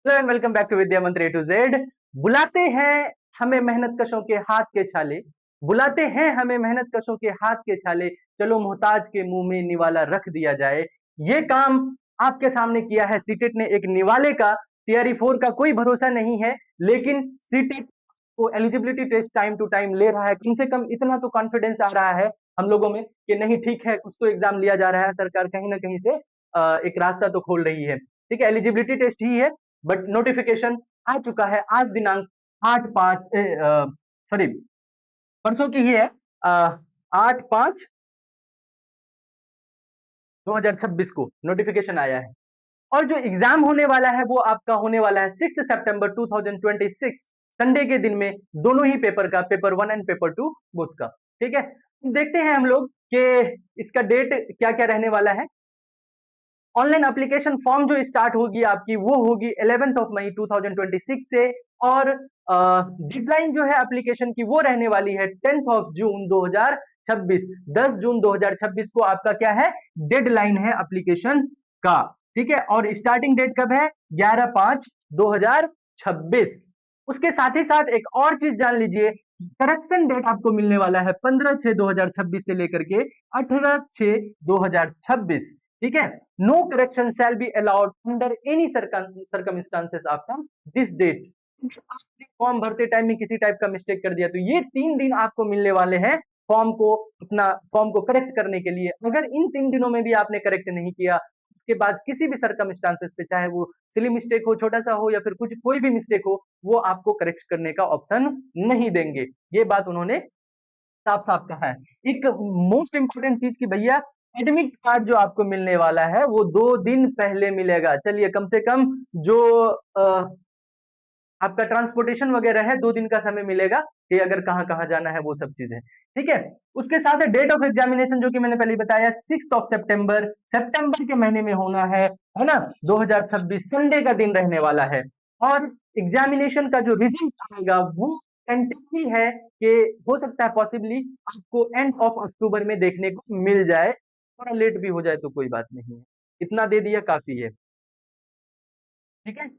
Hello and welcome back to Vidya Mantra A to Z. बुलाते हैं हमें मेहनत कशों के हाथ के छाले, बुलाते हैं हमें मेहनत कशों के हाथ के छाले, चलो मोहताज के मुंह में निवाला रख दिया जाए। ये काम आपके सामने किया है सीटेट ने, एक निवाले का। टीआरई 4 का कोई भरोसा नहीं है, लेकिन सीटेट को eligibility test time to time ले रहा है। कम से कम इतना तो कॉन्फिडेंस आ रहा है हम लोगों में कि नहीं ठीक है, कुछ तो एग्जाम लिया जा रहा है, सरकार कहीं ना कहीं से एक रास्ता तो खोल रही है। ठीक है, एलिजिबिलिटी टेस्ट ही है, बट नोटिफिकेशन आ चुका है। आज दिनांक 8/5 सॉरी परसों की ही है, 8/5/2026 को नोटिफिकेशन आया है। और जो एग्जाम होने वाला है वो आपका होने वाला है 6 सितंबर 2026 संडे के दिन में, दोनों ही पेपर का, पेपर 1 एंड पेपर 2 बोथ का। ठीक है, देखते हैं हम लोग कि इसका डेट क्या क्या रहने वाला है। ऑनलाइन एप्लीकेशन फॉर्म जो स्टार्ट होगी आपकी वो होगी 11 मई 2026 से, और डेडलाइन जो है एप्लीकेशन की वो रहने वाली है 10 जून 2026। 10 जून 2026 को आपका क्या है, डेडलाइन है एप्लीकेशन का। ठीक है, और स्टार्टिंग डेट कब है, 11/5/2026। उसके साथ ही साथ एक और चीज जान लीजिए, करेक्शन डेट आपको मिलने वाला है 15/6/2026 से लेकर के 18/6/2026। ठीक है, no correction shall be allowed under any circumstances after this date. आपने फॉर्म भरते टाइम में किसी टाइप का मिस्टेक कर दिया तो ये 3 दिन आपको मिलने वाले हैं फॉर्म को, अपना फॉर्म को करेक्ट करने के लिए। अगर इन 3 दिनों में भी आपने करेक्ट नहीं किया, उसके बाद किसी भी सर्कमस्टांसेस पे, चाहे वो सिली मिस्टेक हो, छोटा सा हो, या फिर कुछ कोई भी मिस्टेक हो, वो आपको करेक्ट करने का ऑप्शन नहीं देंगे। ये बात उन्होंने साफ साफ कहा है। एक मोस्ट इंपोर्टेंट चीज की भैया, एडमिट कार्ड जो आपको मिलने वाला है वो 2 दिन पहले मिलेगा। चलिए, कम से कम जो आपका ट्रांसपोर्टेशन वगैरह है, 2 दिन का समय मिलेगा कि अगर कहाँ कहाँ जाना है वो सब चीजें। ठीक है, उसके साथ डेट ऑफ एग्जामिनेशन जो कि मैंने पहले बताया 6 सितंबर, सितंबर के महीने में होना है ना, 2026 संडे का दिन रहने वाला है। और एग्जामिनेशन का जो रिजल्ट आएगा वो टेंटेटिव है कि हो सकता है पॉसिबली आपको एंड ऑफ अक्टूबर में देखने को मिल जाए। थोड़ा लेट भी हो जाए तो कोई बात नहीं है, इतना दे दिया काफी है। ठीक है,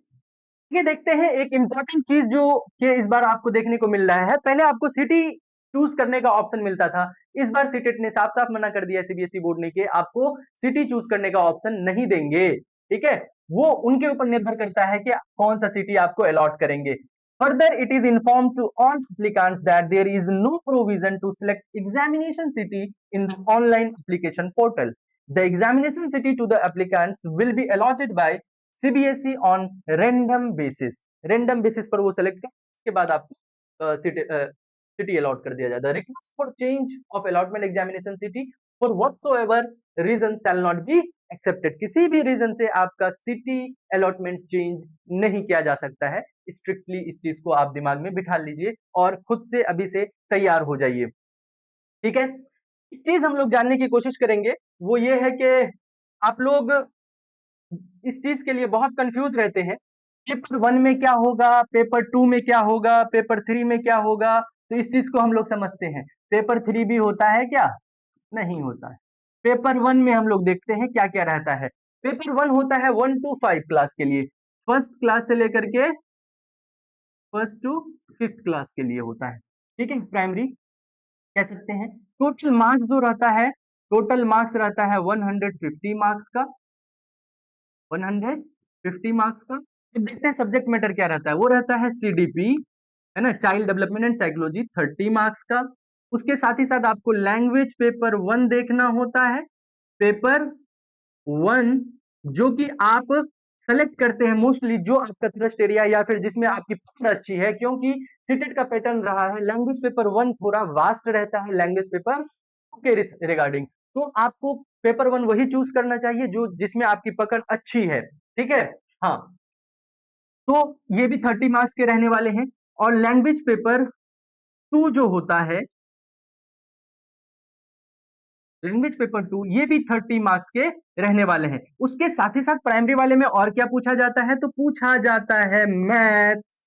ये देखते हैं एक इंपॉर्टेंट चीज जो कि इस बार आपको देखने को मिल रहा है। पहले आपको सिटी चूज करने का ऑप्शन मिलता था, इस बार सीटेट ने साफ साफ मना कर दिया सीबीएसई बोर्ड ने कि आपको सिटी चूज करने का ऑप्शन नहीं देंगे। ठीक है, वो उनके ऊपर निर्भर करता है कि कौन सा सिटी आपको अलॉट करेंगे। Further it is inform to all applicants that there is no provision to select examination city in the online application portal. The examination city to the applicants will be allotted by CBSE on random basis. Random basis पर वो select कर, उसके बाद आपको city allot कर दिया जाता है। Request for change of allotment examination city for whatsoever reason shall not be accepted. किसी भी रीजन से आपका सिटी अलॉटमेंट चेंज नहीं किया जा सकता है। स्ट्रिक्टली इस चीज को आप दिमाग में बिठा लीजिए और खुद से अभी से तैयार हो जाइए। ठीक है, एक चीज हम लोग जानने की कोशिश करेंगे, वो ये है कि आप लोग इस चीज के लिए बहुत कंफ्यूज रहते हैं, पेपर 1 में क्या होगा, पेपर 2 में क्या होगा, पेपर 3 में क्या होगा। तो इस चीज को हम लोग समझते हैं। पेपर 3 भी होता है क्या, नहीं होता है। पेपर 1 में हम लोग देखते हैं क्या क्या रहता है। पेपर 1 होता है 1 to 5 क्लास के लिए, फर्स्ट क्लास से लेकर के फर्स्ट टू फिफ्थ क्लास के लिए होता है। ठीक है, प्राइमरी कह सकते हैं। टोटल मार्क्स जो रहता है, टोटल मार्क्स रहता है 150 मार्क्स का, 150 मार्क्स का। फिर देखते हैं सब्जेक्ट मैटर क्या रहता है, वो रहता है सीडीपी, है ना, child development and psychology, 30 marks का। उसके साथ ही साथ आपको लैंग्वेज पेपर 1 देखना होता है। पेपर 1 जो कि आप सेलेक्ट करते हैं मोस्टली जो आपका थ्रस्ट एरिया या फिर जिसमें आपकी पकड़ अच्छी है, क्योंकि सीटेट का पैटर्न रहा है लैंग्वेज पेपर 1 थोड़ा वास्ट रहता है लैंग्वेज पेपर के रिगार्डिंग। तो आपको पेपर 1 वही चूज करना चाहिए जो जिसमें आपकी पकड़ अच्छी है। ठीक है, हाँ, तो ये भी 30 मार्क्स के रहने वाले हैं। और लैंग्वेज पेपर 2 जो होता है, लैंग्वेज पेपर 2 ये भी 30 मार्क्स के रहने वाले हैं। उसके साथ ही साथ प्राइमरी वाले में और क्या पूछा जाता है, तो पूछा जाता है मैथ्स,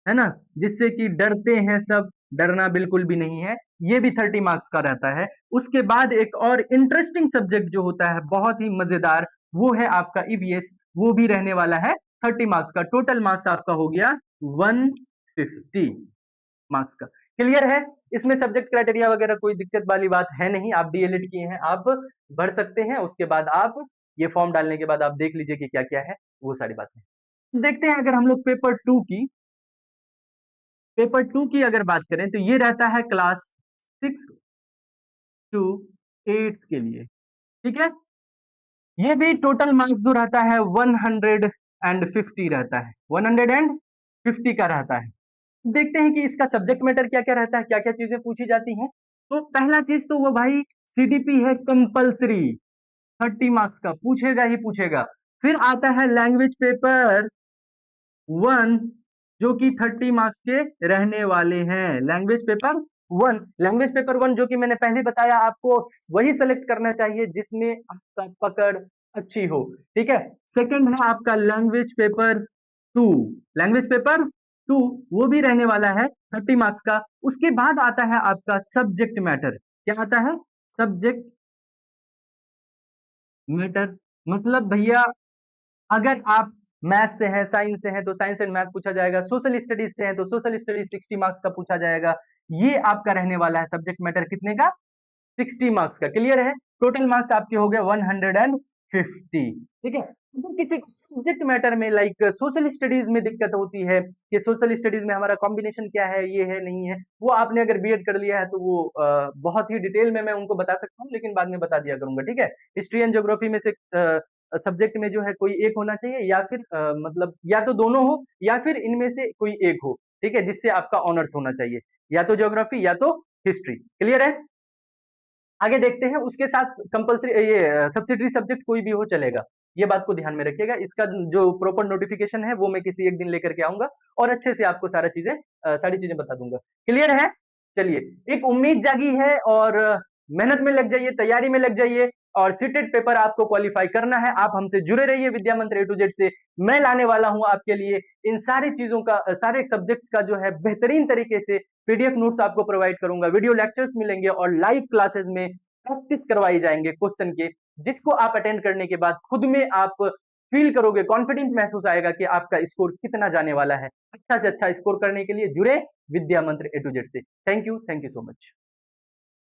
है ना, जिससे कि डरते हैं सब, डरना बिल्कुल भी नहीं है। ये भी 30 मार्क्स का रहता है। उसके बाद एक और इंटरेस्टिंग सब्जेक्ट जो होता है बहुत ही मजेदार, वो है आपका ईवीएस, वो भी रहने वाला है 30 मार्क्स का, टोटल मार्क्स आपका हो गया 150 मार्क्स का। क्लियर है? इसमें सब्जेक्ट क्राइटेरिया वगैरह कोई दिक्कत वाली बात है नहीं, आप डीएलएड किए हैं, आप भर सकते हैं। उसके बाद आप ये फॉर्म डालने के बाद आप देख लीजिए कि क्या क्या है वो सारी बातें। देखते हैं अगर हम लोग पेपर टू की अगर बात करें तो ये रहता है क्लास 6 टू 8 के लिए, ठीक है। ये भी टोटल मार्क्स जो रहता है 150 रहता है, 150 का रहता है। देखते हैं कि इसका सब्जेक्ट मैटर क्या क्या रहता है, क्या क्या चीजें पूछी जाती हैं। तो पहला चीज तो वो भाई सीडीपी है कंपलसरी, 30 मार्क्स का पूछेगा ही पूछेगा। फिर आता है लैंग्वेज पेपर 1 जो कि 30 मार्क्स के रहने वाले हैं। लैंग्वेज पेपर 1 जो कि मैंने पहले बताया आपको, वही सेलेक्ट करना चाहिए जिसमें आपका पकड़ अच्छी हो, ठीक है। सेकंड है आपका लैंग्वेज पेपर 2 वो भी रहने वाला है 30 मार्क्स का। उसके बाद आता है आपका सब्जेक्ट मैटर। क्या आता है? सब्जेक्ट मैटर मतलब भैया अगर आप मैथ से हैं, साइंस से हैं तो साइंस एंड मैथ पूछा जाएगा, सोशल स्टडीज से हैं तो सोशल स्टडीज 60 मार्क्स का पूछा जाएगा। ये आपका रहने वाला है सब्जेक्ट मैटर, कितने का? 60 मार्क्स का। क्लियर है? टोटल मार्क्स आपके हो गए 150, ठीक है। अगर किसी सब्जेक्ट मैटर में लाइक सोशल स्टडीज में दिक्कत होती है कि सोशल स्टडीज में हमारा कॉम्बिनेशन क्या है, ये है नहीं है, वो आपने अगर बीएड कर लिया है तो वो बहुत ही डिटेल में मैं उनको बता सकता हूँ, लेकिन बाद में बता दिया करूंगा, ठीक है। हिस्ट्री एंड ज्योग्राफी में से सब्जेक्ट में जो है कोई एक होना चाहिए, या फिर मतलब या तो दोनों हो या फिर इनमें से कोई एक हो, ठीक है, जिससे आपका ऑनर्स होना चाहिए, या तो ज्योग्राफी या तो हिस्ट्री। क्लियर है? आगे देखते हैं। उसके साथ कंपलसरी ये सब्सिडरी सब्जेक्ट कोई भी हो चलेगा, ये बात को ध्यान में रखिएगा। इसका जो प्रॉपर नोटिफिकेशन है वो मैं किसी एक दिन लेकर के आऊंगा और अच्छे से आपको सारी चीजें बता दूंगा। क्लियर है? चलिए, एक उम्मीद जागी है और मेहनत में लग जाइए, तैयारी में लग जाइए और सीटेट पेपर आपको क्वालिफाई करना है। आप हमसे जुड़े रहिए विद्या मंत्र A to Z से। मैं लाने वाला हूं आपके लिए इन सारी चीजों का, सारे सब्जेक्ट्स का जो है बेहतरीन तरीके से पीडीएफ नोट्स आपको प्रोवाइड करूंगा, वीडियो लेक्चर्स मिलेंगे और लाइव क्लासेस में प्रैक्टिस करवाई जाएंगे क्वेश्चन के, जिसको आप अटेंड करने के बाद खुद में आप फील करोगे, कॉन्फिडेंस महसूस आएगा कि आपका स्कोर कितना जाने वाला है। अच्छा से अच्छा स्कोर करने के लिए जुड़े विद्या मंत्र A to Z से। Thank you so much.